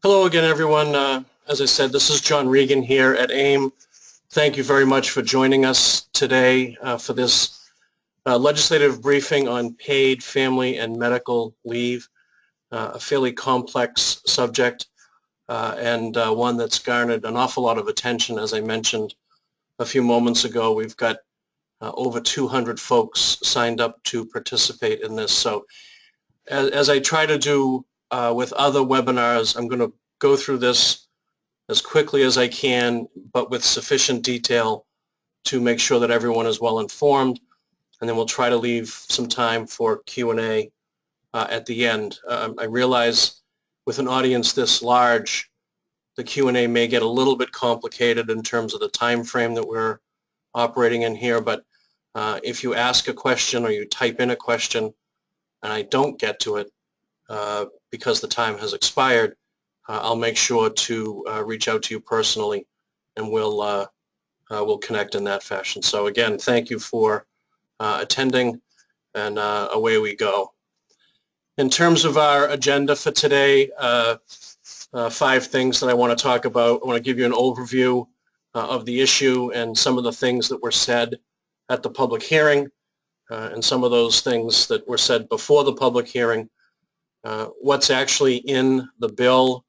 Hello again, everyone. As I said, this is John Regan here at AIM. Thank you very much for joining us today for this legislative briefing on paid family and medical leave, a fairly complex subject and one that's garnered an awful lot of attention. As I mentioned a few moments ago, we've got over 200 folks signed up to participate in this. So as I try to do with other webinars, I'm going to go through this as quickly as I can, but with sufficient detail to make sure that everyone is well informed, and then we'll try to leave some time for Q&A at the end. I realize with an audience this large, the Q&A may get a little bit complicated in terms of the time frame that we're operating in here, but if you ask a question or you type in a question and I don't get to it because the time has expired, I'll make sure to reach out to you personally, and we'll connect in that fashion. So again, thank you for attending, and away we go. In terms of our agenda for today, 5 things that I want to talk about. I want to give you an overview of the issue and some of the things that were said at the public hearing, and some of those things that were said before the public hearing, what's actually in the bill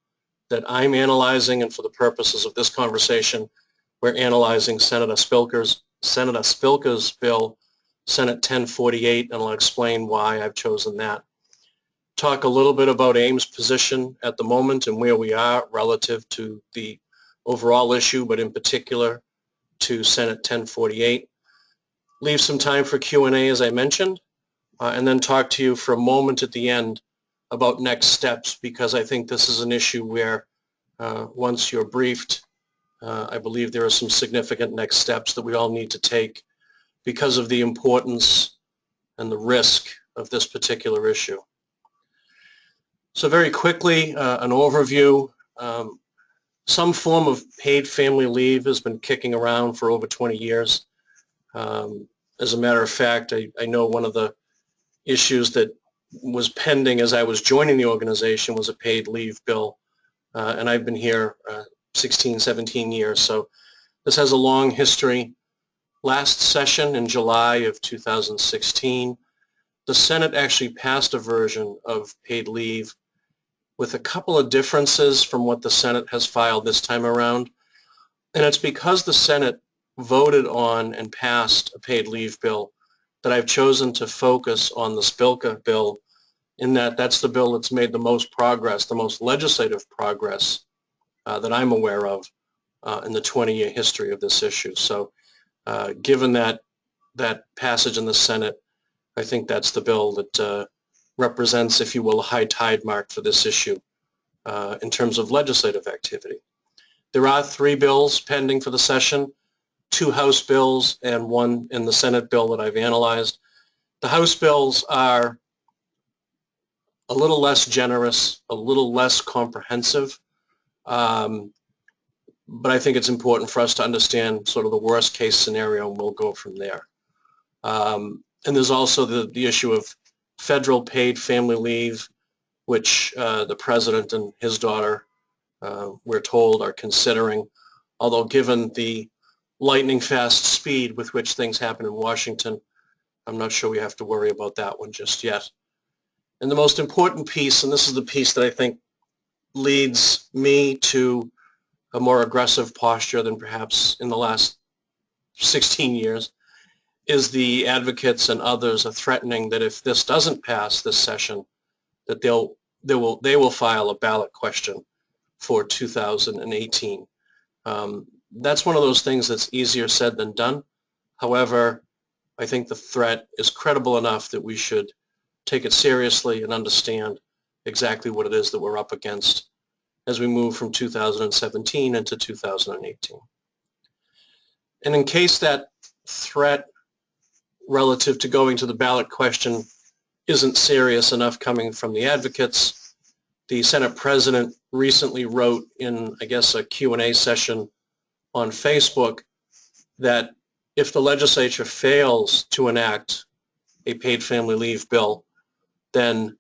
that I'm analyzing, and for the purposes of this conversation, we're analyzing Senator Spilker's bill, Senate 1048, and I'll explain why I've chosen that. Talk a little bit about AIM's position at the moment and where we are relative to the overall issue, but in particular to Senate 1048. Leave some time for Q&A, as I mentioned, and then talk to you for a moment at the end about next steps, because I think this is an issue where once you're briefed, I believe there are some significant next steps that we all need to take because of the importance and the risk of this particular issue. So very quickly, an overview. Some form of paid family leave has been kicking around for over 20 years. As a matter of fact, I know one of the issues that was pending as I was joining the organization was a paid leave bill, and I've been here 16, 17 years, so this has a long history. Last session in July of 2016, the Senate actually passed a version of paid leave with a couple of differences from what the Senate has filed this time around, and it's because the Senate voted on and passed a paid leave bill that I've chosen to focus on the Spilker bill, in that that's the bill that's made the most progress, the most legislative progress that I'm aware of in the 20-year history of this issue. So given that passage in the Senate, I think that's the bill that represents, if you will, a high tide mark for this issue in terms of legislative activity. There are 3 bills pending for the session, 2 House bills and 1 in the Senate bill that I've analyzed. The House bills are a little less generous, a little less comprehensive, but I think it's important for us to understand sort of the worst case scenario, and we'll go from there. And there's also the issue of federal paid family leave, which the president and his daughter, we're told, are considering, although given the lightning fast speed with which things happen in Washington, I'm not sure we have to worry about that one just yet. And the most important piece, and this is the piece that I think leads me to a more aggressive posture than perhaps in the last 16 years, is the advocates and others are threatening that if this doesn't pass this session, that they will file a ballot question for 2018. That's one of those things that's easier said than done. However, I think the threat is credible enough that we should take it seriously and understand exactly what it is that we're up against as we move from 2017 into 2018. And in case that threat relative to going to the ballot question isn't serious enough coming from the advocates, the Senate President recently wrote in, I guess, a Q&A session on Facebook that if the legislature fails to enact a paid family leave bill, then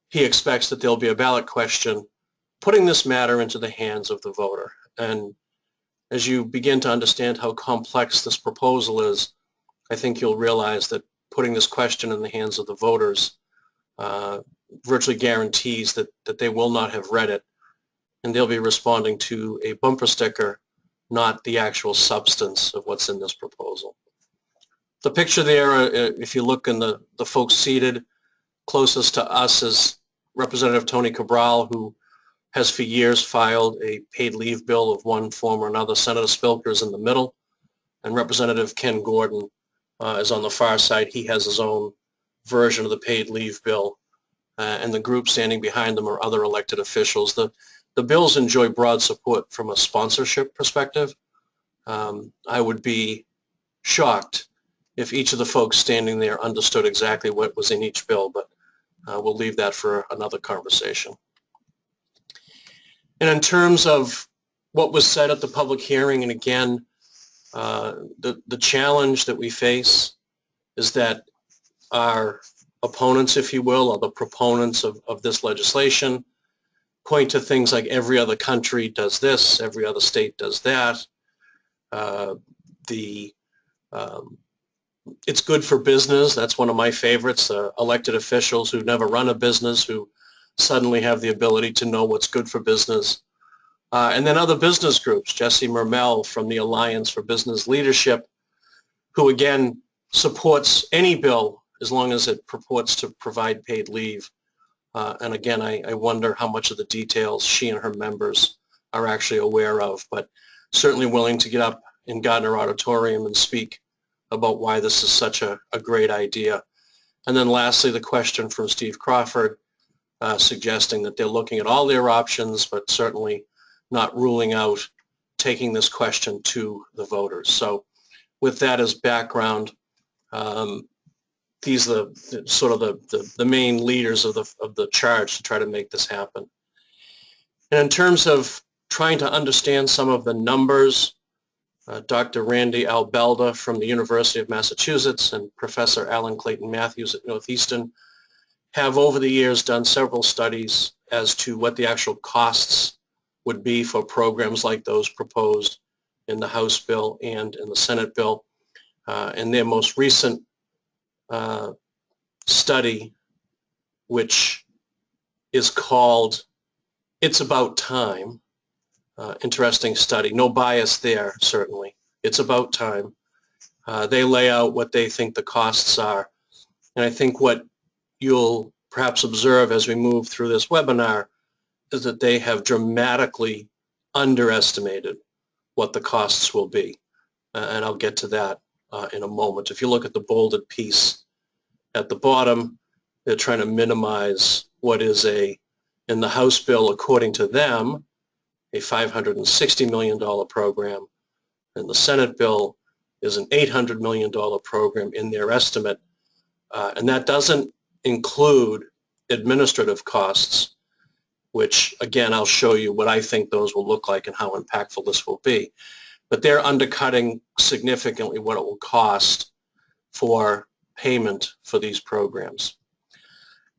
he expects that there'll be a ballot question putting this matter into the hands of the voter. And as you begin to understand how complex this proposal is, I think you'll realize that putting this question in the hands of the voters virtually guarantees that they will not have read it, and they'll be responding to a bumper sticker, not the actual substance of what's in this proposal. The picture there, if you look in the folks seated closest to us, is Representative Tony Cabral, who has for years filed a paid leave bill of one form or another. Senator Spilker's in the middle, and Representative Ken Gordon is on the far side. He has his own version of the paid leave bill, and the group standing behind them are other elected officials. The bills enjoy broad support from a sponsorship perspective. I would be shocked if each of the folks standing there understood exactly what was in each bill, but we'll leave that for another conversation. And in terms of what was said at the public hearing, and again, the challenge that we face is that our opponents, if you will, or the proponents of this legislation, point to things like every other country does this, every other state does that. It's good for business. That's one of my favorites. Elected officials who never run a business, who suddenly have the ability to know what's good for business. And then other business groups, Jesse Mermel from the Alliance for Business Leadership, who again supports any bill as long as it purports to provide paid leave. And again, I wonder how much of the details she and her members are actually aware of, but certainly willing to get up in Gardner Auditorium and speak about why this is such a great idea. And then lastly, the question from Steve Crawford, suggesting that they're looking at all their options, but certainly not ruling out taking this question to the voters. So with that as background, these are the main leaders of the charge to try to make this happen. And in terms of trying to understand some of the numbers, Dr. Randy Albelda from the University of Massachusetts and Professor Alan Clayton Matthews at Northeastern have over the years done several studies as to what the actual costs would be for programs like those proposed in the House bill and in the Senate bill. And their most recent study, which is called It's About Time, interesting study, no bias there, certainly. It's about time. They lay out what they think the costs are. And I think what you'll perhaps observe as we move through this webinar is that they have dramatically underestimated what the costs will be. And I'll get to that in a moment. If you look at the bolded piece at the bottom, they're trying to minimize what is in the House bill, according to them, a $560 million program, and the Senate bill is an $800 million program in their estimate. And that doesn't include administrative costs, which, again, I'll show you what I think those will look like and how impactful this will be. But they're undercutting significantly what it will cost for payment for these programs.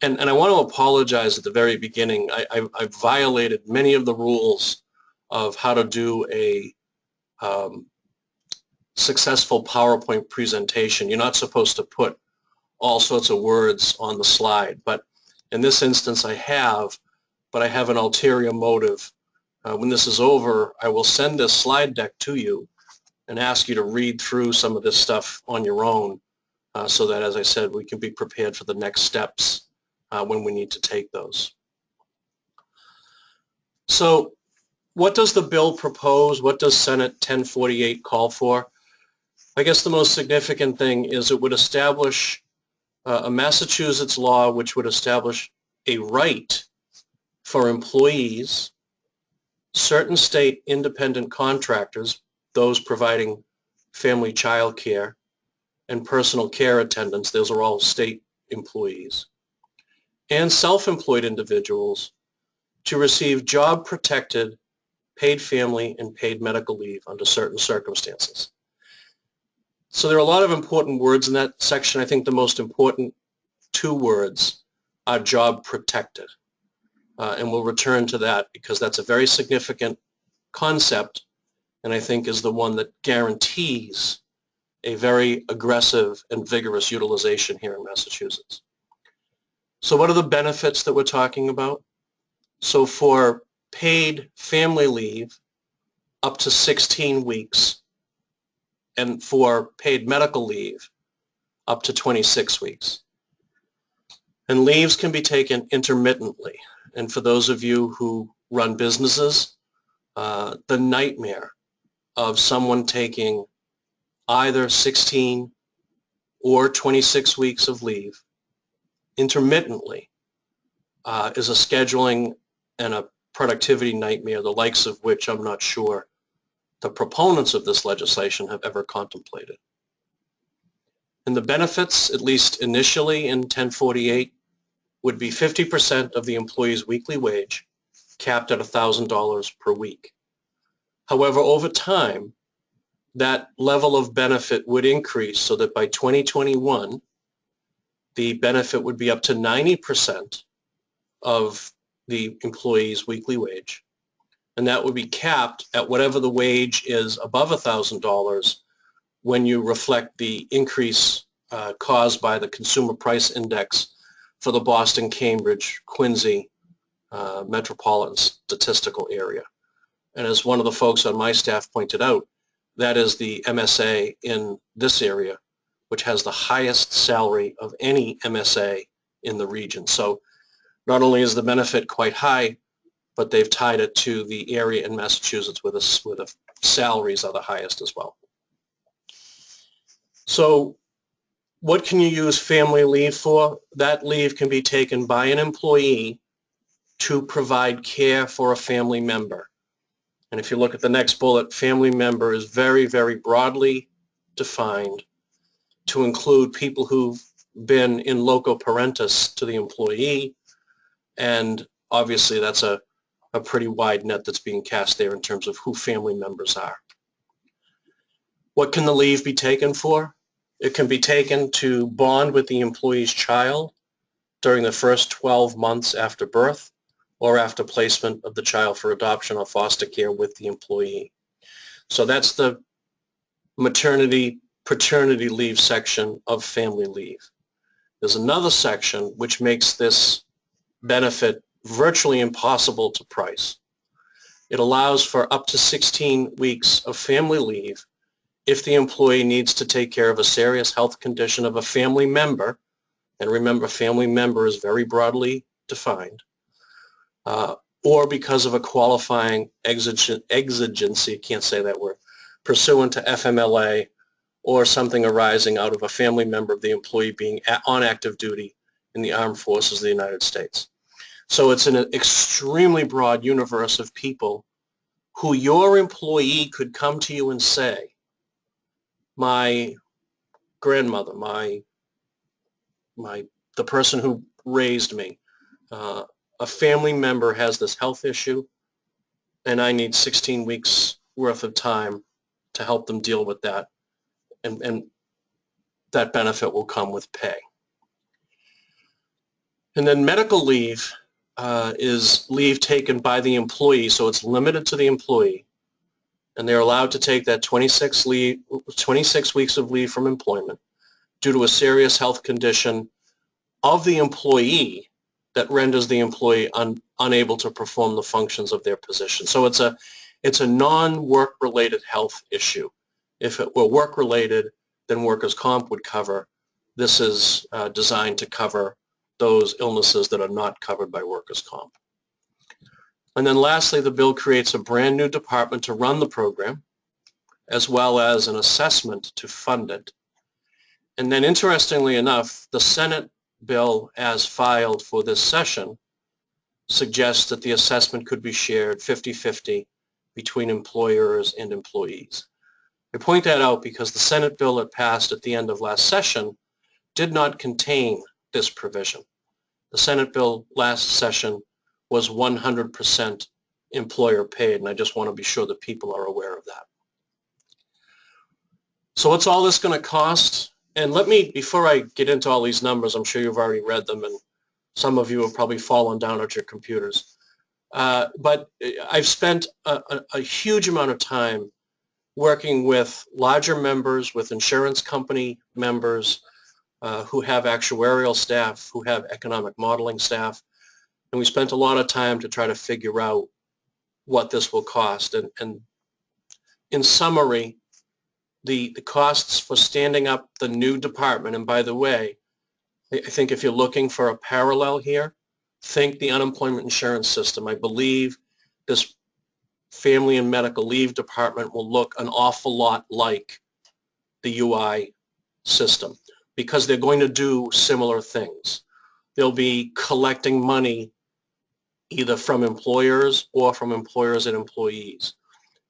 And I want to apologize at the very beginning. I've violated many of the rules of how to do a successful PowerPoint presentation. You're not supposed to put all sorts of words on the slide, but in this instance I have, but I have an ulterior motive. When this is over, I will send this slide deck to you and ask you to read through some of this stuff on your own so that, as I said, we can be prepared for the next steps when we need to take those. So what does the bill propose? What does Senate 1048 call for? I guess the most significant thing is it would establish a Massachusetts law which would establish a right for employees, certain state independent contractors, those providing family child care, and personal care attendants, those are all state employees, and self-employed individuals to receive job-protected paid family and paid medical leave under certain circumstances. So there are a lot of important words in that section. I think the most important two words are job protected. and we'll return to that because that's a very significant concept, and I think is the one that guarantees a very aggressive and vigorous utilization here in Massachusetts. So what are the benefits that we're talking about? So for paid family leave, up to 16 weeks, and for paid medical leave, up to 26 weeks. And leaves can be taken intermittently. And for those of you who run businesses, the nightmare of someone taking either 16 or 26 weeks of leave intermittently is a scheduling and a productivity nightmare, the likes of which I'm not sure the proponents of this legislation have ever contemplated. And the benefits, at least initially in 1048, would be 50% of the employee's weekly wage, capped at $1,000 per week. However, over time, that level of benefit would increase so that by 2021, the benefit would be up to 90% of the employee's weekly wage. And that would be capped at whatever the wage is above $1,000 when you reflect the increase caused by the Consumer Price Index for the Boston, Cambridge, Quincy metropolitan statistical area. And as one of the folks on my staff pointed out, that is the MSA in this area, which has the highest salary of any MSA in the region. So not only is the benefit quite high, but they've tied it to the area in Massachusetts where the salaries are the highest as well. So what can you use family leave for? That leave can be taken by an employee to provide care for a family member. And if you look at the next bullet, family member is very, very broadly defined to include people who've been in loco parentis to the employee. And obviously that's a pretty wide net that's being cast there in terms of who family members are. What can the leave be taken for? It can be taken to bond with the employee's child during the first 12 months after birth or after placement of the child for adoption or foster care with the employee. So that's the maternity, paternity leave section of family leave. There's another section which makes this benefit virtually impossible to price. It allows for up to 16 weeks of family leave if the employee needs to take care of a serious health condition of a family member, and remember, family member is very broadly defined, or because of a qualifying exigency, can't say that word, pursuant to FMLA, or something arising out of a family member of the employee being on active duty in the armed forces of the United States. So it's an extremely broad universe of people who your employee could come to you and say, my grandmother, the person who raised me, a family member has this health issue and I need 16 weeks worth of time to help them deal with that, and that benefit will come with pay. And then medical leave is leave taken by the employee, so it's limited to the employee, and they're allowed to take that 26 weeks of leave from employment due to a serious health condition of the employee that renders the employee unable to perform the functions of their position. So it's a non-work related health issue. If it were work related, then workers' comp would cover. This is designed to cover those illnesses that are not covered by workers' comp. And then lastly, the bill creates a brand new department to run the program, as well as an assessment to fund it. And then interestingly enough, the Senate bill as filed for this session suggests that the assessment could be shared 50-50 between employers and employees. I point that out because the Senate bill that passed at the end of last session did not contain this provision. The Senate bill last session was 100% employer paid, and I just want to be sure that people are aware of that. So what's all this going to cost? And let me, before I get into all these numbers, I'm sure you've already read them, and Some of you have probably fallen down at your computers. But I've spent a huge amount of time working with larger members, with insurance company members who have actuarial staff, who have economic modeling staff, and we spent a lot of time to try to figure out what this will cost. And in summary, the costs for standing up the new department, and by the way, I think if you're looking for a parallel here, think the unemployment insurance system. I believe this family and medical leave department will look an awful lot like the UI system because they're going to do similar things. They'll be collecting money either from employers or from employers and employees.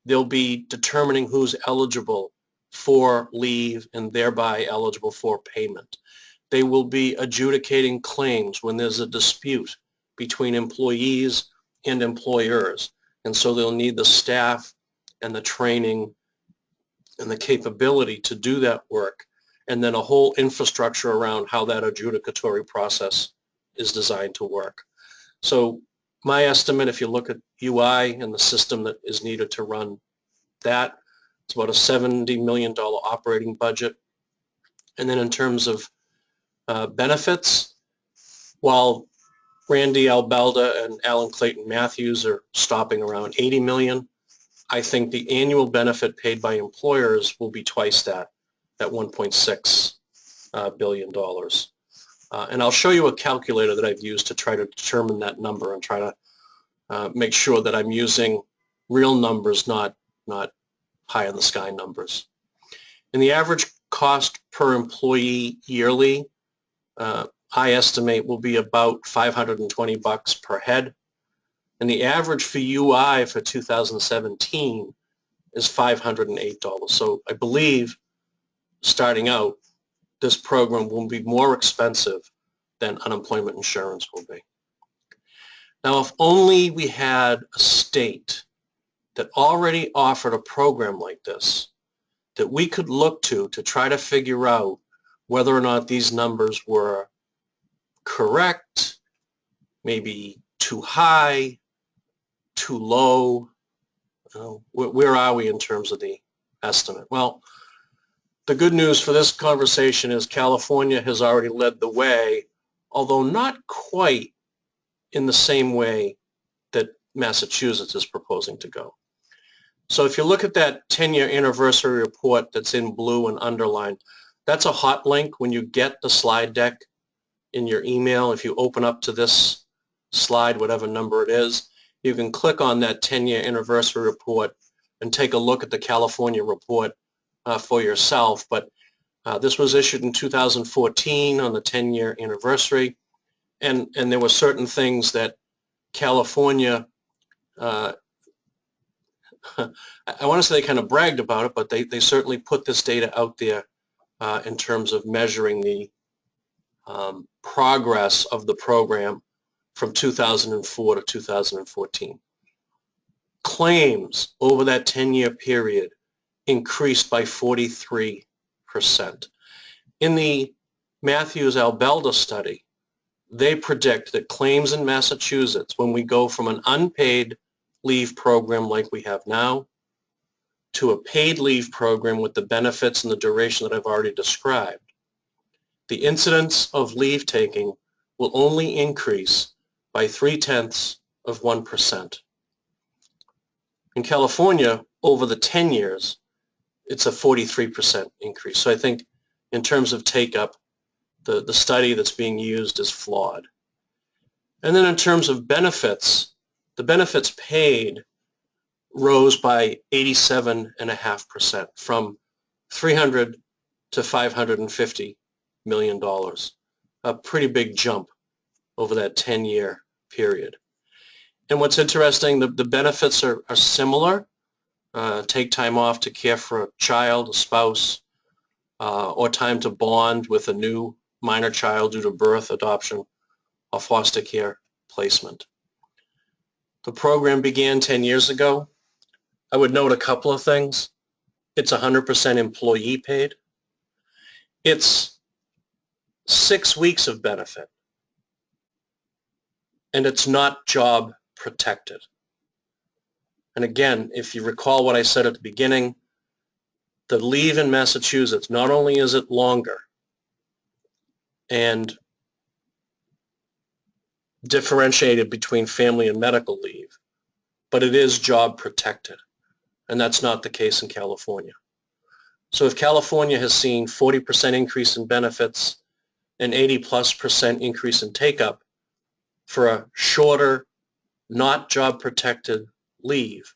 They'll be determining who's eligible for leave and thereby eligible for payment. They will be adjudicating claims when there's a dispute between employees and employers. And so they'll need the staff and the training and the capability to do that work, and then a whole infrastructure around how that adjudicatory process is designed to work. So my estimate, if you look at UI and the system that is needed to run that, it's about a $70 million operating budget. And then in terms of benefits, while Randy Albelda and Alan Clayton Matthews are stopping around 80 million, I think the annual benefit paid by employers will be twice that, at $1.6 billion. And I'll show you a calculator that I've used to try to determine that number and try to make sure that I'm using real numbers, not high in the sky numbers. And the average cost per employee yearly, I estimate will be about $520 per head. And the average for UI for 2017 is $508. So I believe starting out, this program will be more expensive than unemployment insurance will be. Now, if only we had a state that already offered a program like this that we could look to try to figure out whether or not these numbers were correct, maybe too high, too low. Where are we in terms of the estimate? Well, the good news for this conversation is California has already led the way, although not quite in the same way that Massachusetts is proposing to go. So if you look at that 10-year anniversary report that's in blue and underlined, that's a hot link. When you get the slide deck in your email, if you open up to this slide, whatever number it is, you can click on that 10-year anniversary report and take a look at the California report for yourself. But this was issued in 2014 on the 10-year anniversary, and there were certain things that California, I want to say they kind of bragged about it, but they certainly put this data out there in terms of measuring the progress of the program from 2004 to 2014. Claims over that 10-year period increased by 43%. In the Matthews-Albelda study, they predict that claims in Massachusetts, when we go from an unpaid leave program like we have now to a paid leave program with the benefits and the duration that I've already described, the incidence of leave taking will only increase by 0.3%. In California, over the 10 years, it's a 43% increase. So I think in terms of take-up, the study that's being used is flawed. And then in terms of benefits, the benefits paid rose by 87.5%, from $300 to $550 million, a pretty big jump over that 10-year period. And what's interesting, the benefits are similar. Take time off to care for a child, a spouse, or time to bond with a new minor child due to birth, adoption, or foster care placement. The program began 10 years ago. I would note a couple of things. It's 100% employee paid. It's 6 weeks of benefit. and it's not job protected. And again, if you recall what I said at the beginning, the leave in Massachusetts, not only is it longer and differentiated between family and medical leave, but it is job protected. And that's not the case in California. So if California has seen 40% increase in benefits and 80+% increase in take-up for a shorter, not job protected leave,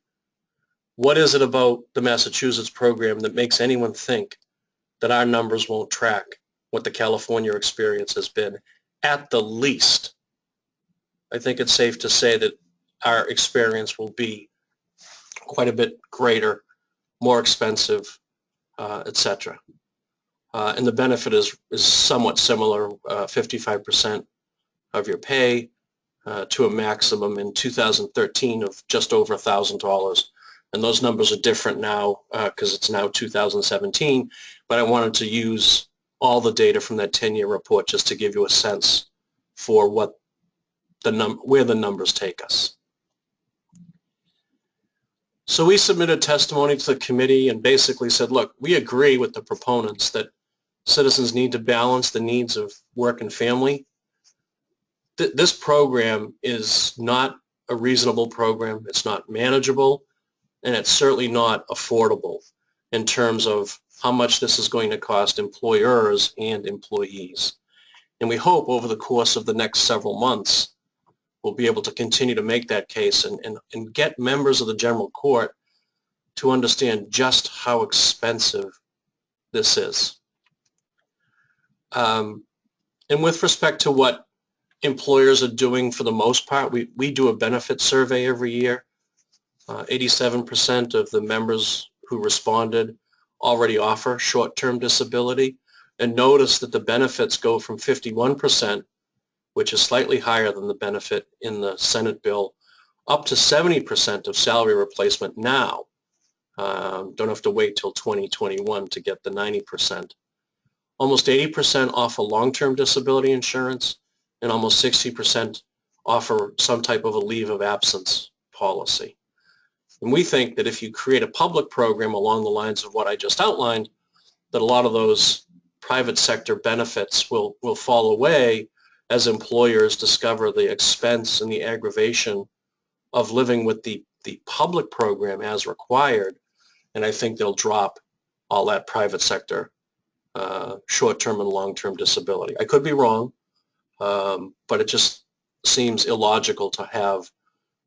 what is it about the Massachusetts program that makes anyone think that our numbers won't track what the California experience has been? At the least, I think it's safe to say that our experience will be quite a bit greater, more expensive, etc. And the benefit is somewhat similar, 55% of your pay to a maximum in 2013 of just over $1,000. And those numbers are different now because it's now 2017, but I wanted to use all the data from that 10-year report just to give you a sense for what where the numbers take us. So we submitted testimony to the committee and basically said, look, we agree with the proponents that citizens need to balance the needs of work and family. This program is not a reasonable program. It's not manageable, and it's certainly not affordable in terms of how much this is going to cost employers and employees. And we hope over the course of the next several months, we'll be able to continue to make that case and get members of the general court to understand just how expensive this is. And with respect to what employers are doing for the most part, we do a benefit survey every year. 87% of the members who responded already offer short-term disability. And notice that the benefits go from 51%, which is slightly higher than the benefit in the Senate bill, up to 70% of salary replacement now. Don't have to wait till 2021 to get the 90%. Almost 80% offer long-term disability insurance, and almost 60% offer some type of a leave of absence policy. And we think that if you create a public program along the lines of what I just outlined, that a lot of those private sector benefits will fall away as employers discover the expense and the aggravation of living with the public program as required. And I think they'll drop all that private sector short-term and long-term disability. I could be wrong, but it just seems illogical to have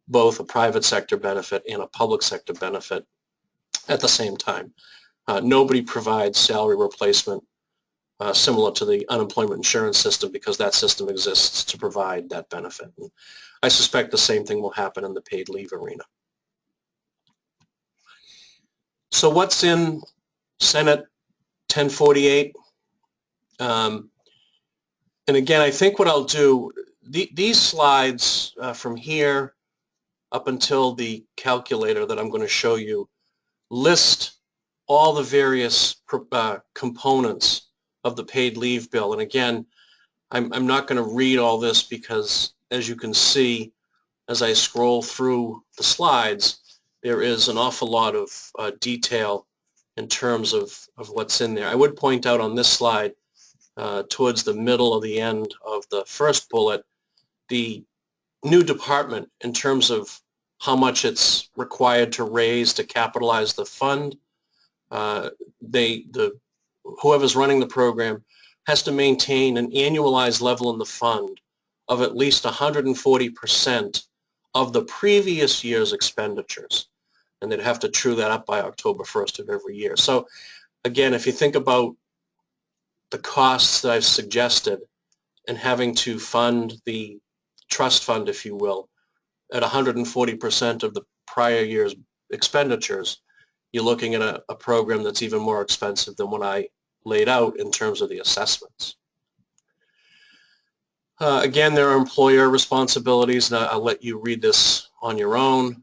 both a private sector benefit and a public sector benefit at the same time. Nobody provides salary replacement similar to the unemployment insurance system because that system exists to provide that benefit. And I suspect the same thing will happen in the paid leave arena. So what's in Senate 1048? And again, I think what I'll do, these slides from here up until the calculator that I'm going to show you list all the various components of the paid leave bill. And again, I'm not going to read all this because, as you can see, as I scroll through the slides, there is an awful lot of detail in terms of what's in there. I would point out on this slide, towards the middle of the end of the first bullet, the new department in terms of how much it's required to raise to capitalize the fund. Whoever's running the program has to maintain an annualized level in the fund of at least 140% of the previous year's expenditures. And they'd have to true that up by October 1st of every year. So again, if you think about the costs that I've suggested and having to fund the trust fund, if you will, at 140% of the prior year's expenditures, you're looking at a program that's even more expensive than what I laid out in terms of the assessments. Again, there are employer responsibilities, and I'll let you read this on your own.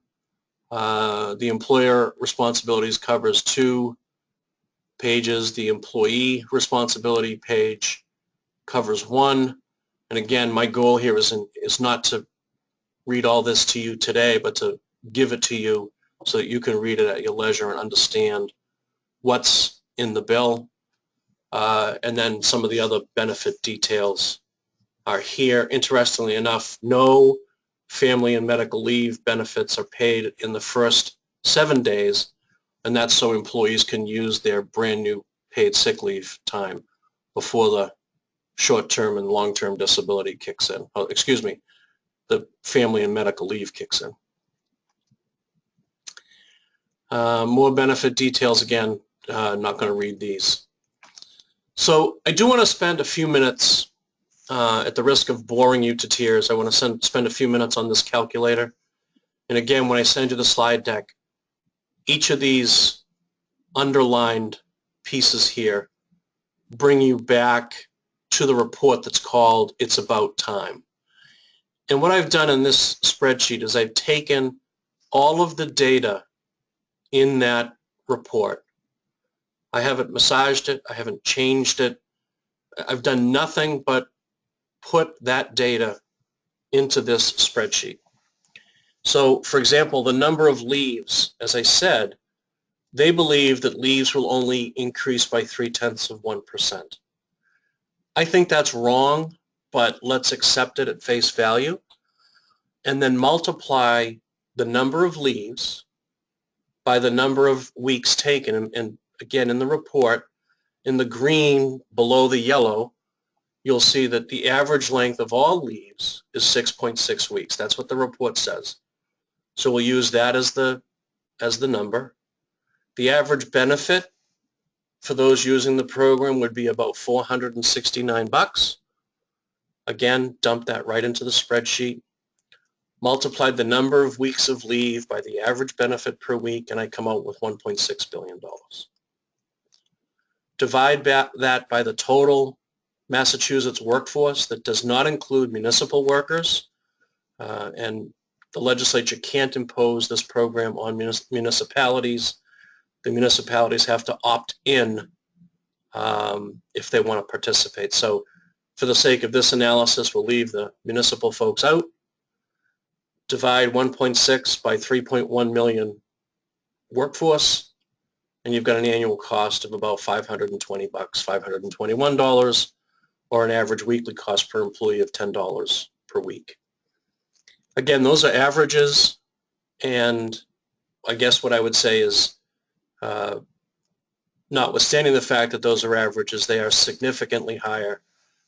The employer responsibilities covers 2 pages. The employee responsibility page covers 1. And again, my goal here is not to read all this to you today, but to give it to you so that you can read it at your leisure and understand what's in the bill. And then some of the other benefit details are here. Interestingly enough, no family and medical leave benefits are paid in the first 7 days, and that's so employees can use their brand new paid sick leave time before the short-term and long-term disability kicks in. Oh, excuse me, the family and medical leave kicks in. More benefit details, again, not going to read these. So I do want to spend a few minutes, at the risk of boring you to tears, I want to spend a few minutes on this calculator. And again, when I send you the slide deck, each of these underlined pieces here bring you back to the report that's called It's About Time. And what I've done in this spreadsheet is I've taken all of the data in that report. I haven't massaged it, I haven't changed it, I've done nothing but put that data into this spreadsheet. So, for example, the number of leaves, as I said, they believe that leaves will only increase by 0.3%. I think that's wrong, but let's accept it at face value and then multiply the number of leaves by the number of weeks taken. And again, in the report, in the green below the yellow, you'll see that the average length of all leaves is 6.6 weeks. That's what the report says. So we'll use that as the number. The average benefit for those using the program would be about $469. Again, dump that right into the spreadsheet. Multiplied the number of weeks of leave by the average benefit per week, and I come out with $1.6 billion. Divide that by the total Massachusetts workforce that does not include municipal workers, and the legislature can't impose this program on municipalities. The municipalities have to opt in if they want to participate. So for the sake of this analysis, we'll leave the municipal folks out. Divide 1.6 by 3.1 million workforce, and you've got an annual cost of about $520, $521, or an average weekly cost per employee of $10 per week. Again, those are averages, and I guess what I would say is, notwithstanding the fact that those are averages, they are significantly higher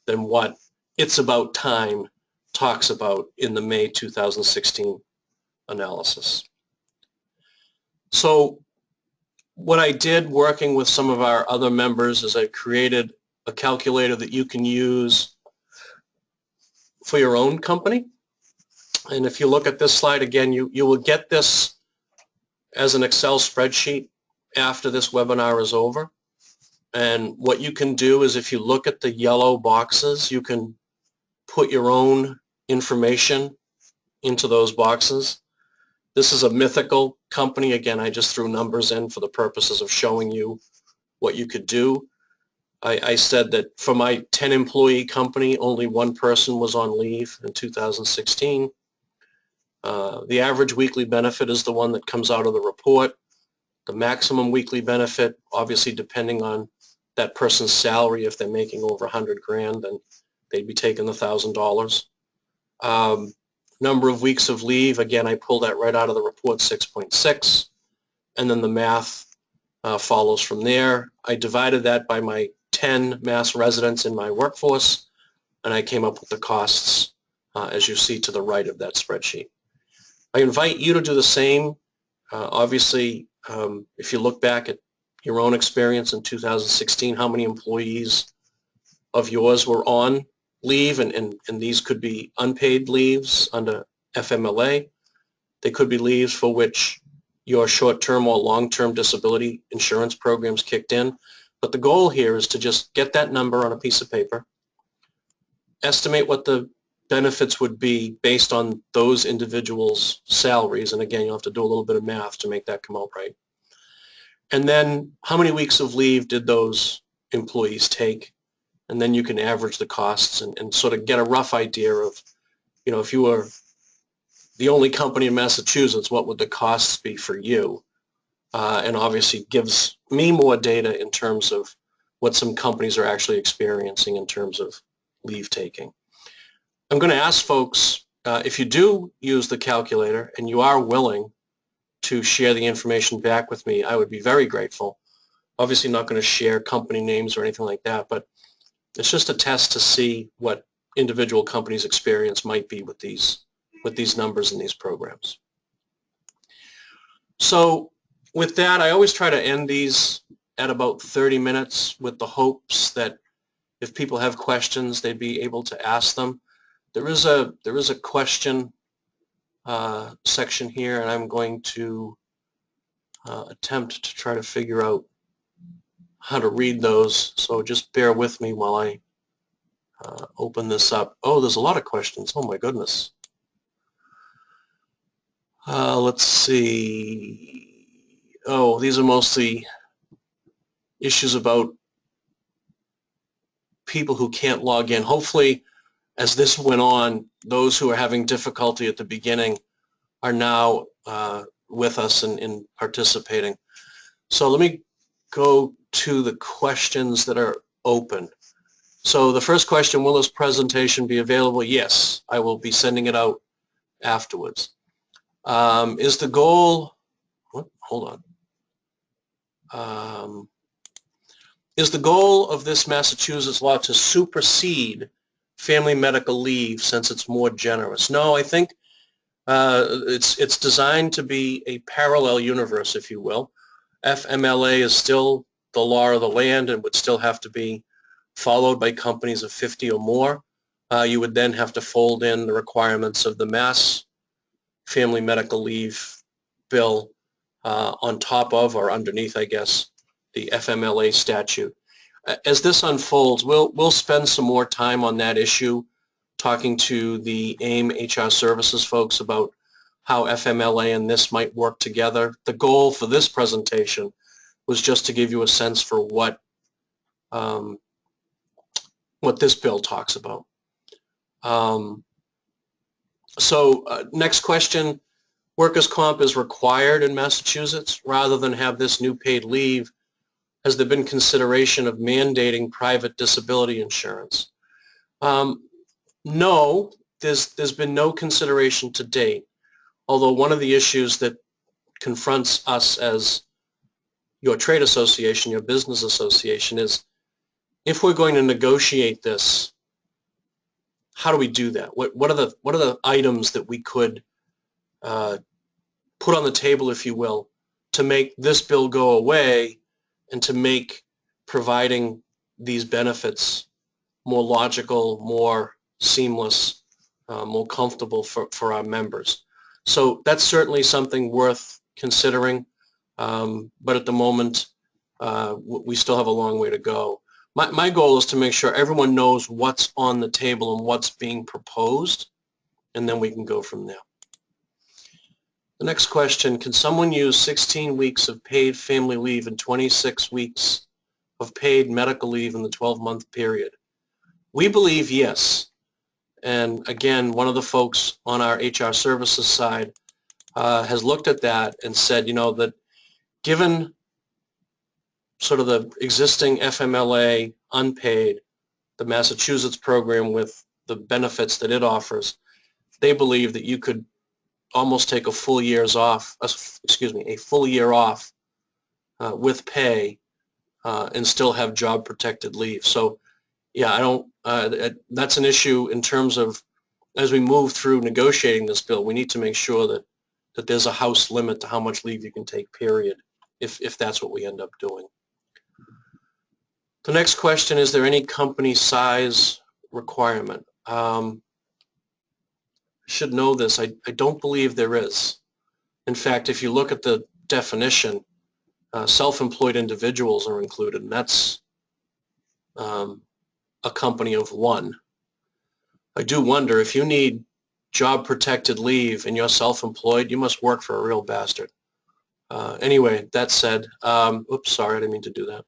than what It's About Time talks about in the May 2016 analysis. So what I did working with some of our other members is I created a calculator that you can use for your own company. And if you look at this slide again, you will get this as an Excel spreadsheet after this webinar is over. And what you can do is if you look at the yellow boxes, you can put your own information into those boxes. This is a mythical company. Again, I just threw numbers in for the purposes of showing you what you could do. I said that for my 10-employee company, only one person was on leave in 2016. The average weekly benefit is the one that comes out of the report. The maximum weekly benefit, obviously depending on that person's salary, if they're making over 100 grand, then they'd be taking the $1,000. Number of weeks of leave, again, I pulled that right out of the report, 6.6, and then the math follows from there. I divided that by my 10 Mass residents in my workforce, and I came up with the costs, as you see to the right of that spreadsheet. I invite you to do the same. Obviously, if you look back at your own experience in 2016, how many employees of yours were on leave, and these could be unpaid leaves under FMLA. They could be leaves for which your short-term or long-term disability insurance programs kicked in. But the goal here is to just get that number on a piece of paper, estimate what the benefits would be based on those individuals' salaries, and again, you'll have to do a little bit of math to make that come out right. And then how many weeks of leave did those employees take? And then you can average the costs and sort of get a rough idea of, if you were the only company in Massachusetts, what would the costs be for you? And obviously gives me more data in terms of what some companies are actually experiencing in terms of leave taking. I'm going to ask folks, if you do use the calculator and you are willing to share the information back with me, I would be very grateful. Obviously not going to share company names or anything like that, but it's just a test to see what individual companies' experience might be with these numbers in these programs. So with that, I always try to end these at about 30 minutes with the hopes that if people have questions, they'd be able to ask them. There is a question section here, and I'm going to attempt to try to figure out how to read those. So just bear with me while I open this up. Oh, there's a lot of questions. Oh my goodness. Let's see. Oh, these are mostly issues about people who can't log in. Hopefully, as this went on, those who are having difficulty at the beginning are now with us in participating. So let me go to the questions that are open. So the first question, will this presentation be available? Yes, I will be sending it out afterwards. Is the goal, hold on. Is the goal of this Massachusetts law to supersede family medical leave since it's more generous? No, I think it's designed to be a parallel universe, if you will. FMLA is still the law of the land and would still have to be followed by companies of 50 or more. You would then have to fold in the requirements of the Mass Family Medical Leave bill on top of or underneath, I guess, the FMLA statute. As this unfolds, we'll spend some more time on that issue, talking to the AIM HR services folks about how FMLA and this might work together. The goal for this presentation was just to give you a sense for what this bill talks about. Next question, workers' comp is required in Massachusetts rather than have this new paid leave. Has there been consideration of mandating private disability insurance? No, there's been no consideration to date, although one of the issues that confronts us as your trade association, your business association, is if we're going to negotiate this, how do we do that? What are the items that we could put on the table, if you will, to make this bill go away and to make providing these benefits more logical, more seamless, more comfortable for our members? So that's certainly something worth considering, but at the moment we still have a long way to go. My goal is to make sure everyone knows what's on the table and what's being proposed, and then we can go from there. The next question, can someone use 16 weeks of paid family leave and 26 weeks of paid medical leave in the 12-month period? We believe yes. And again, one of the folks on our HR services side has looked at that and said, you know, that given sort of the existing FMLA unpaid, the Massachusetts program with the benefits that it offers, they believe that you could almost take a full year off with pay and still have job protected leave. So yeah, that's an issue in terms of, as we move through negotiating this bill, we need to make sure that there's a house limit to how much leave you can take, period, if that's what we end up doing. The next question, is there any company size requirement? I should know this. I don't believe there is. In fact, if you look at the definition, self-employed individuals are included, and that's a company of one. I do wonder, if you need job protected leave and you're self-employed, you must work for a real bastard. Anyway, that said, oops, sorry, I didn't mean to do that.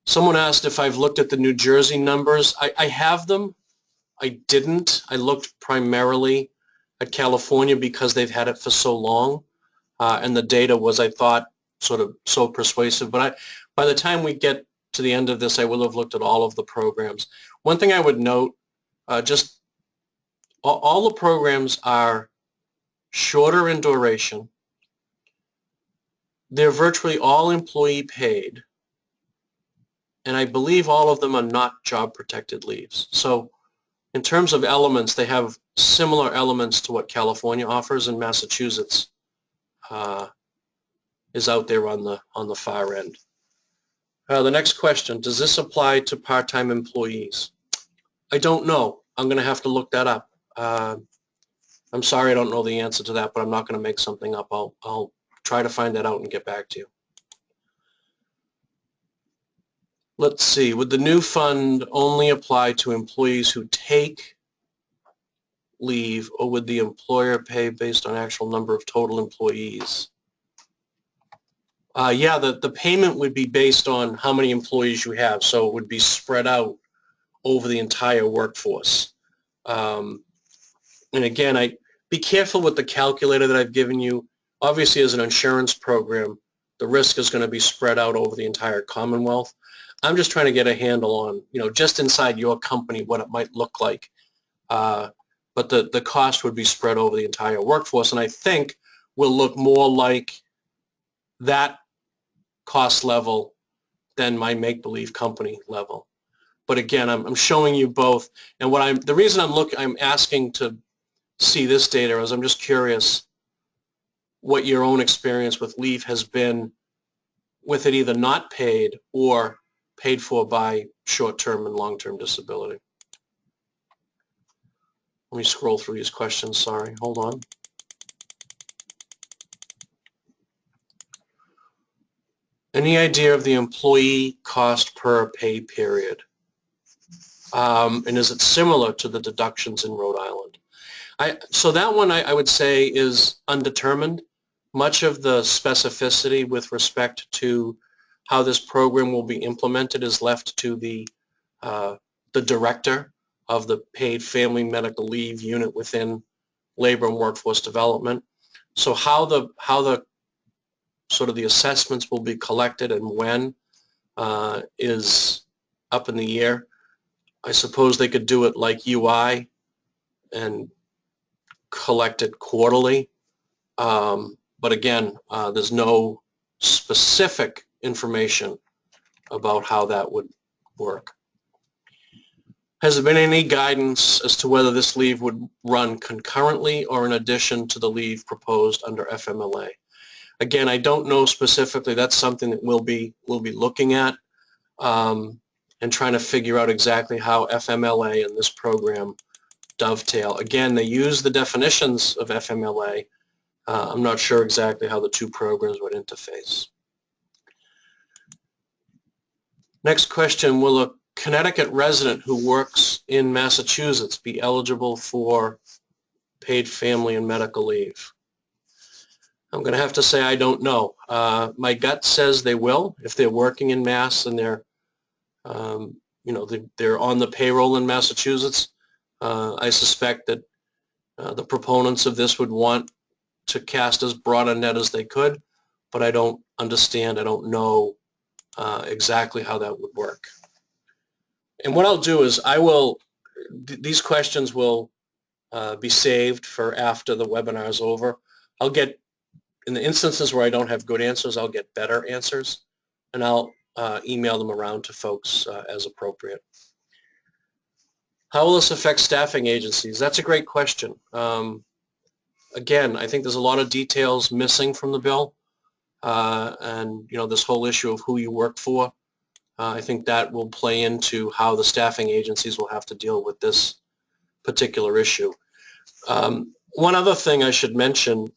Someone asked if I've looked at the New Jersey numbers. I have them. I didn't. I looked primarily at California because they've had it for so long, and the data was, I thought, sort of so persuasive. But by the time we get to the end of this, I will have looked at all of the programs. One thing I would note, just all the programs are shorter in duration. They're virtually all employee paid, and I believe all of them are not job protected leaves. So in terms of elements, they have similar elements to what California offers, and Massachusetts is out there on the far end. The next question, does this apply to part-time employees? I don't know. I'm going to have to look that up. I'm sorry I don't know the answer to that, but I'm not going to make something up. I'll try to find that out and get back to you. Let's see, would the new fund only apply to employees who take leave, or would the employer pay based on actual number of total employees? Yeah, the payment would be based on how many employees you have, so it would be spread out over the entire workforce. And again, be careful with the calculator that I've given you. Obviously, as an insurance program, the risk is going to be spread out over the entire Commonwealth. I'm just trying to get a handle on, just inside your company, what it might look like. But the cost would be spread over the entire workforce, and I think will look more like that cost level than my make-believe company level. But again, I'm showing you both, and the reason I'm asking to see this data is I'm just curious what your own experience with leave has been with it either not paid or paid for by short-term and long-term disability. Let me scroll through these questions. Sorry, hold on. Any idea of the employee cost per pay period? And is it similar to the deductions in Rhode Island? So that one I would say is undetermined. Much of the specificity with respect to how this program will be implemented is left to the director of the paid family medical leave unit within labor and workforce development. So how the sort of the assessments will be collected and when is up in the air. I suppose they could do it like UI and collect it quarterly. But again, there's no specific information about how that would work. Has there been any guidance as to whether this leave would run concurrently or in addition to the leave proposed under FMLA? Again, I don't know specifically. That's something that we'll be looking at and trying to figure out exactly how FMLA and this program dovetail. Again, they use the definitions of FMLA. I'm not sure exactly how the two programs would interface. Next question, will a Connecticut resident who works in Massachusetts be eligible for paid family and medical leave? I'm going to have to say I don't know. My gut says they will if they're working in Mass and they're they're on the payroll in Massachusetts. I suspect that the proponents of this would want to cast as broad a net as they could, but I don't understand. I don't know exactly how that would work. And what I'll do is these questions will be saved for after the webinar is over. I'll get, in the instances where I don't have good answers, I'll get better answers, and I'll email them around to folks as appropriate. How will this affect staffing agencies? That's a great question. Again, I think there's a lot of details missing from the bill, and this whole issue of who you work for. I think that will play into how the staffing agencies will have to deal with this particular issue. One other thing I should mention,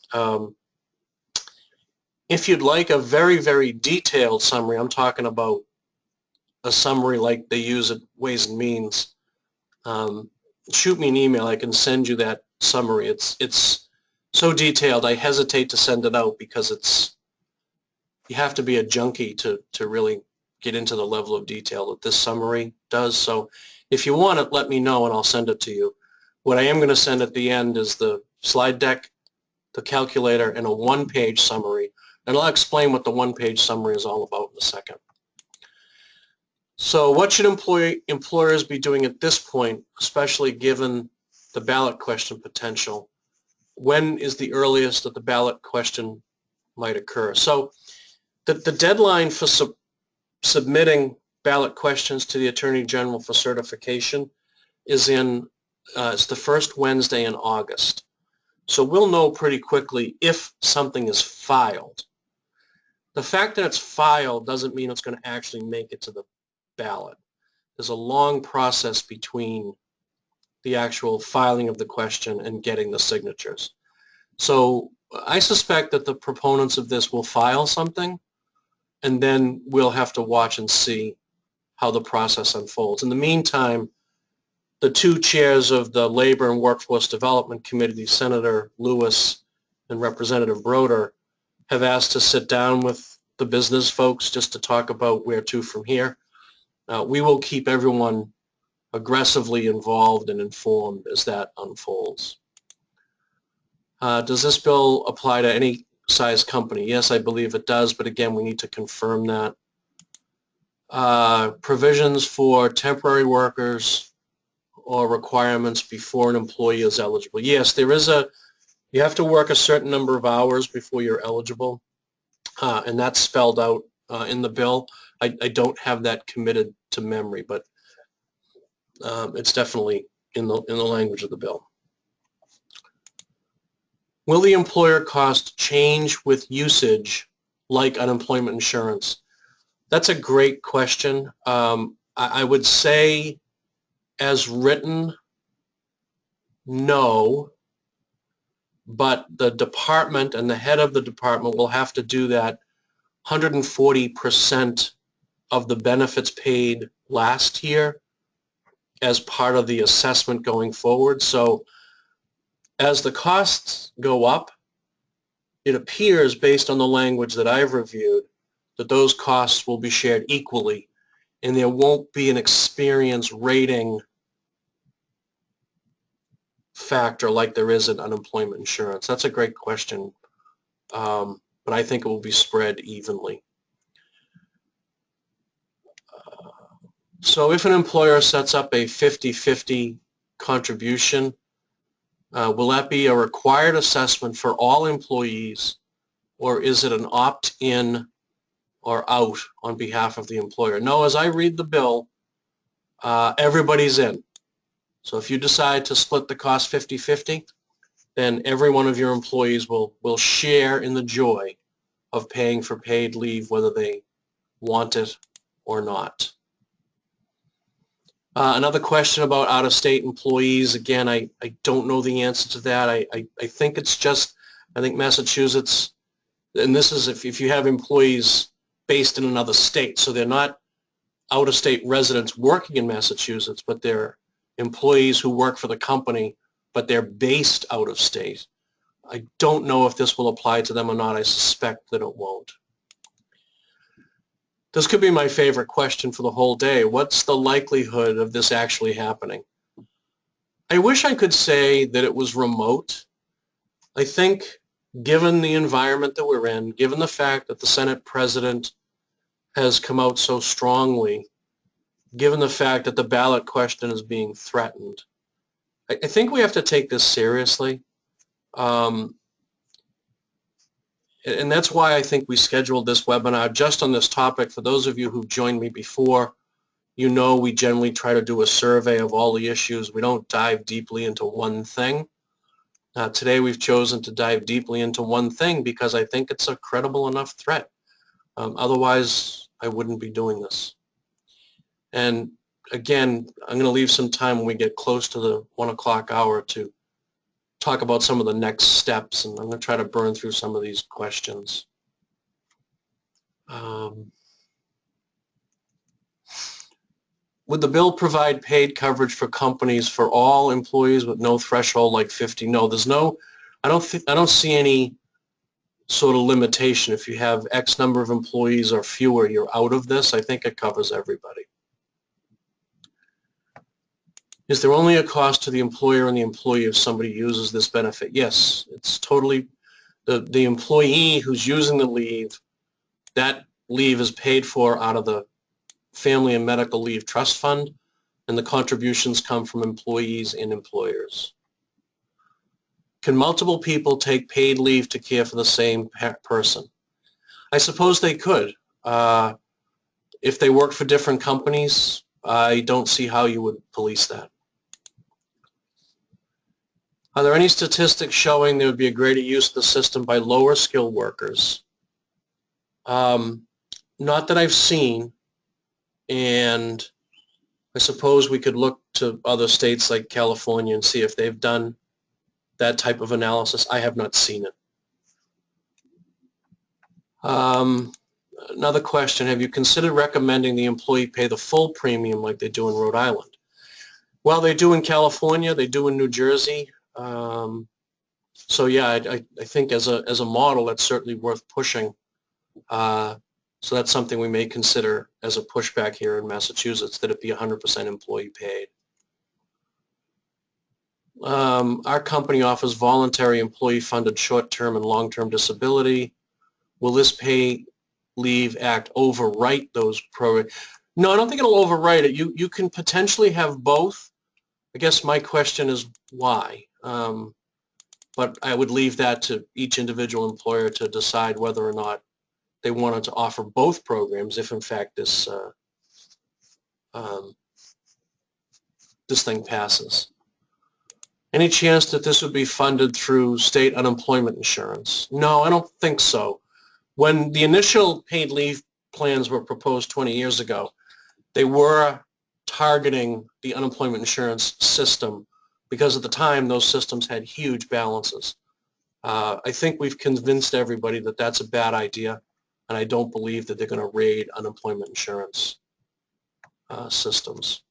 if you'd like a very, very detailed summary, I'm talking about a summary like they use at Ways and Means, shoot me an email. I can send you that summary. It's so detailed I hesitate to send it out because you have to be a junkie to really get into the level of detail that this summary does. So If you want it, let me know and I'll send it to you. What I am going to send at the end is the slide deck, the calculator, and a one-page summary. And I'll explain what the one-page summary is all about in a second. So what should employers be doing at this point, especially given the ballot question potential? When is the earliest that the ballot question might occur? So the deadline for submitting ballot questions to the Attorney General for certification is it's the first Wednesday in August. So we'll know pretty quickly if something is filed. The fact that it's filed doesn't mean it's going to actually make it to the ballot. There's a long process between the actual filing of the question and getting the signatures. So I suspect that the proponents of this will file something, and then we'll have to watch and see how the process unfolds. In the meantime, the two chairs of the Labor and Workforce Development Committee, Senator Lewis and Representative Broder, have asked to sit down with the business folks just to talk about where to from here. We will keep everyone aggressively involved and informed as that unfolds. Does this bill apply to any size company? Yes, I believe it does, but again, we need to confirm that. Provisions for temporary workers or requirements before an employee is eligible. Yes, there is you have to work a certain number of hours before you're eligible, and that's spelled out in the bill. I don't have that committed to memory, but it's definitely in the language of the bill. Will the employer cost change with usage like unemployment insurance? That's a great question. I would say, as written, no, but the department and the head of the department will have to do that 140% of the benefits paid last year as part of the assessment going forward. So as the costs go up, it appears, based on the language that I've reviewed, that those costs will be shared equally, and there won't be an experience rating factor like there is in unemployment insurance. That's a great question, but I think it will be spread evenly. So if an employer sets up a 50-50 contribution, will that be a required assessment for all employees, or is it an opt-in or out on behalf of the employer? No, as I read the bill, everybody's in. So if you decide to split the cost 50-50, then every one of your employees will share in the joy of paying for paid leave, whether they want it or not. Another question about out-of-state employees. Again, I don't know the answer to that. I think it's just, I think Massachusetts, and this is if you have employees based in another state, so they're not out-of-state residents working in Massachusetts, but they're employees who work for the company, but they're based out of state. I don't know if this will apply to them or not. I suspect that it won't. This could be my favorite question for the whole day. What's the likelihood of this actually happening? I wish I could say that it was remote. I think given the environment that we're in, given the fact that the Senate President has come out so strongly, given the fact that the ballot question is being threatened, I think we have to take this seriously. And that's why I think we scheduled this webinar just on this topic. For those of you who've joined me before, you know we generally try to do a survey of all the issues. We don't dive deeply into one thing. Today we've chosen to dive deeply into one thing because I think it's a credible enough threat. Otherwise, I wouldn't be doing this. And again, I'm going to leave some time when we get close to the 1 o'clock hour to talk about some of the next steps, and I'm going to try to burn through some of these questions. Would the bill provide paid coverage for companies for all employees with no threshold like 50? No, there's no, I don't see any sort of limitation. If you have X number of employees or fewer, you're out of this. I think it covers everybody. Is there only a cost to the employer and the employee if somebody uses this benefit? Yes, it's totally the employee who's using the leave. That leave is paid for out of the Family and Medical Leave Trust Fund, and the contributions come from employees and employers. Can multiple people take paid leave to care for the same person? I suppose they could. If they work for different companies, I don't see how you would police that. Are there any statistics showing there would be a greater use of the system by lower skilled workers? Not that I've seen, and I suppose we could look to other states like California and see if they've done that type of analysis. I have not seen it. Another question, have you considered recommending the employee pay the full premium like they do in Rhode Island? Well, they do in California, they do in New Jersey. So yeah, I think as a model, that's certainly worth pushing. So that's something we may consider as a pushback here in Massachusetts, that it be 100% employee paid. Our company offers voluntary employee-funded short-term and long-term disability. Will this pay leave act overwrite those programs? No, I don't think it'll overwrite it. You can potentially have both. I guess my question is why? But I would leave that to each individual employer to decide whether or not they wanted to offer both programs if in fact this this thing passes. Any chance that this would be funded through state unemployment insurance? No, I don't think so. When the initial paid leave plans were proposed 20 years ago, they were targeting the unemployment insurance system because at the time those systems had huge balances. I think we've convinced everybody that that's a bad idea, and I don't believe that they're going to raid unemployment insurance systems.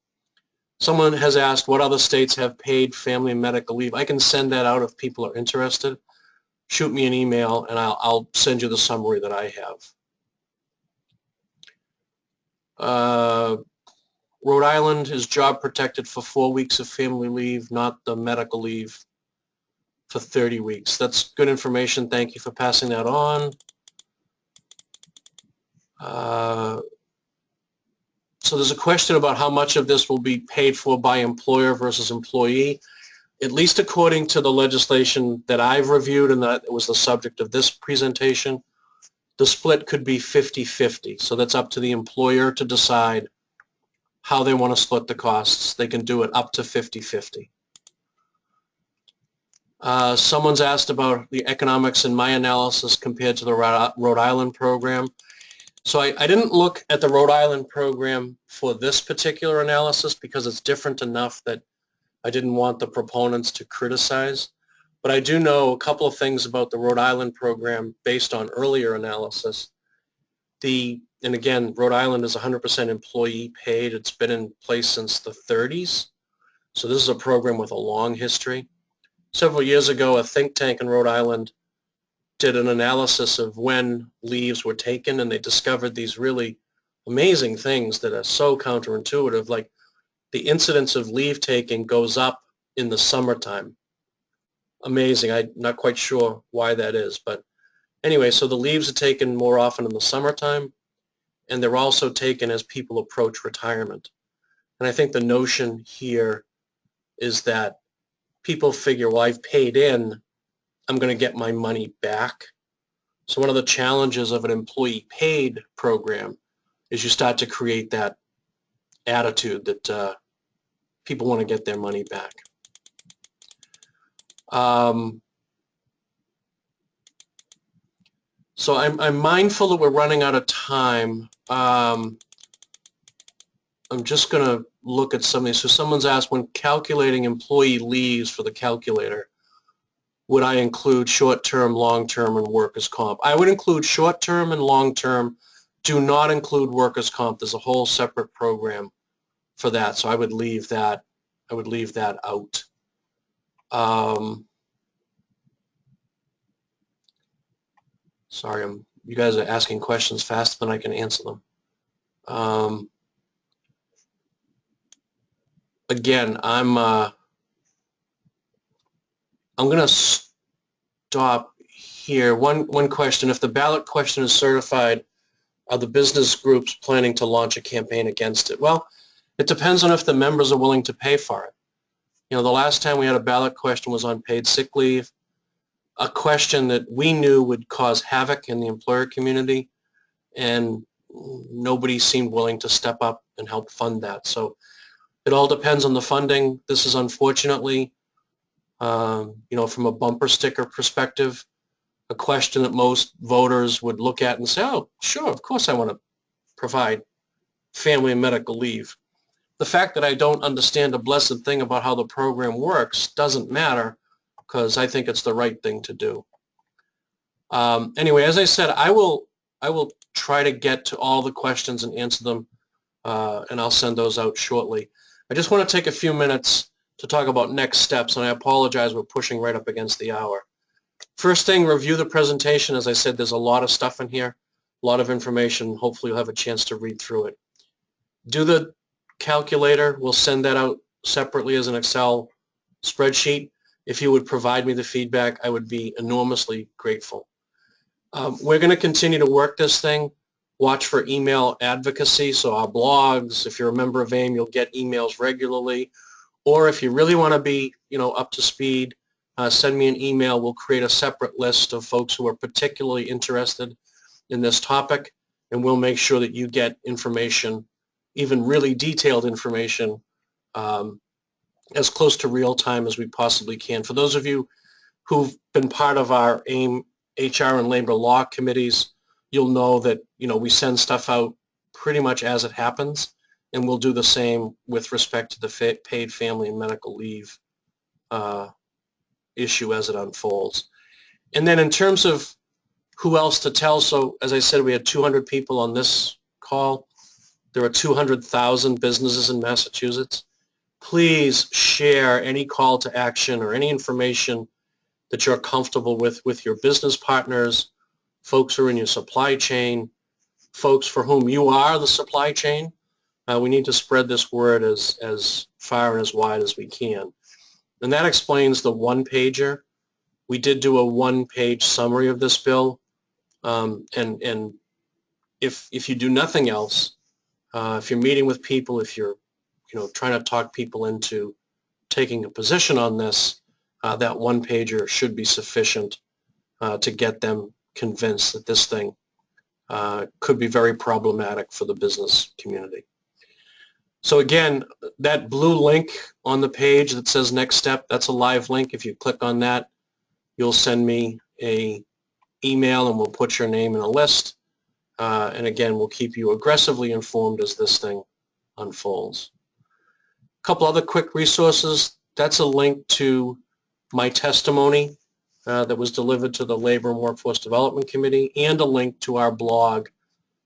Someone has asked what other states have paid family and medical leave. I can send that out if people are interested. Shoot me an email and I'll send you the summary that I have. Rhode Island is job protected for 4 weeks of family leave, not the medical leave for 30 weeks. That's good information. Thank you for passing that on. So there's a question about how much of this will be paid for by employer versus employee. At least according to the legislation that I've reviewed and that was the subject of this presentation, the split could be 50-50. So that's up to the employer to decide how they want to split the costs. They can do it up to 50-50. Someone's asked about the economics in my analysis compared to the Rhode Island program. So I didn't look at the Rhode Island program for this particular analysis because it's different enough that I didn't want the proponents to criticize. But I do know a couple of things about the Rhode Island program based on earlier analysis. And again, Rhode Island is 100% employee paid. It's been in place since the 30s. So this is a program with a long history. Several years ago, a think tank in Rhode Island did an analysis of when leaves were taken, and they discovered these really amazing things that are so counterintuitive, like the incidence of leave taking goes up in the summertime. Amazing. I'm not quite sure why that is, but anyway, so the leaves are taken more often in the summertime, and they're also taken as people approach retirement. And I think the notion here is that people figure, well, I've paid in, I'm going to get my money back. So one of the challenges of an employee paid program is you start to create that attitude that people want to get their money back. So I'm mindful that we're running out of time. I'm just going to look at some of these. So someone's asked, when calculating employee leaves for the calculator, would I include short-term, long-term, and workers' comp? I would include short-term and long-term. Do not include workers' comp. There's a whole separate program for that, so I would leave that. I would leave that out. Sorry, you guys are asking questions faster than I can answer them. again, I'm going to stop here. One question: if the ballot question is certified, are the business groups planning to launch a campaign against it? Well, it depends on if the members are willing to pay for it. You know, the last time we had a ballot question was on paid sick leave, a question that we knew would cause havoc in the employer community, and nobody seemed willing to step up and help fund that. So it all depends on the funding. This is unfortunately, you know, from a bumper sticker perspective, a question that most voters would look at and say, oh, sure, of course I want to provide family and medical leave. The fact that I don't understand a blessed thing about how the program works doesn't matter, because I think it's the right thing to do. Anyway, as I said, I will try to get to all the questions and answer them, and I'll send those out shortly. I just want to take a few minutes to talk about next steps, and I apologize, we're pushing right up against the hour. First thing, review the presentation. As I said, there's a lot of stuff in here, a lot of information. Hopefully you'll have a chance to read through it. Do the calculator. We'll send that out separately as an Excel spreadsheet. If you would provide me the feedback, I would be enormously grateful. We're going to continue to work this thing. Watch for email advocacy, so our blogs, if you're a member of AIM, you'll get emails regularly. Or if you really want to be, you know, up to speed, send me an email. We'll create a separate list of folks who are particularly interested in this topic, and we'll make sure that you get information, even really detailed information, as close to real time as we possibly can. For those of you who've been part of our AIM HR and labor law committees, you'll know that, you know, we send stuff out pretty much as it happens, and we'll do the same with respect to the paid family and medical leave issue as it unfolds. And then in terms of who else to tell, so as I said, we had 200 people on this call. There are 200,000 businesses in Massachusetts. Please share any call to action or any information that you're comfortable with your business partners, folks who are in your supply chain, folks for whom you are the supply chain. We need to spread this word as far and as wide as we can. And that explains the one-pager. We did do a one-page summary of this bill. And if you do nothing else, if you're meeting with people, if you're, you know, trying to talk people into taking a position on this, that one-pager should be sufficient to get them convinced that this thing could be very problematic for the business community. So again, that blue link on the page that says next step, that's a live link. If you click on that, you'll send me an email and we'll put your name in a list. And again, we'll keep you aggressively informed as this thing unfolds. A couple other quick resources. That's a link to my testimony that was delivered to the Labor and Workforce Development Committee, and a link to our blog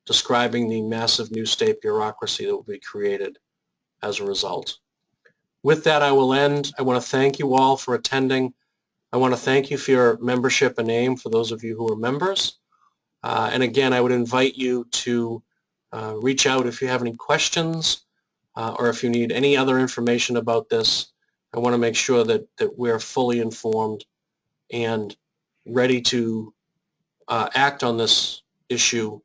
describing the massive new state bureaucracy that will be created as a result. With that, I will end. I want to thank you all for attending. I want to thank you for your membership in AIM, for those of you who are members. And again, I would invite you to reach out if you have any questions or if you need any other information about this. I want to make sure that we're fully informed and ready to act on this issue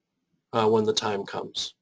when the time comes.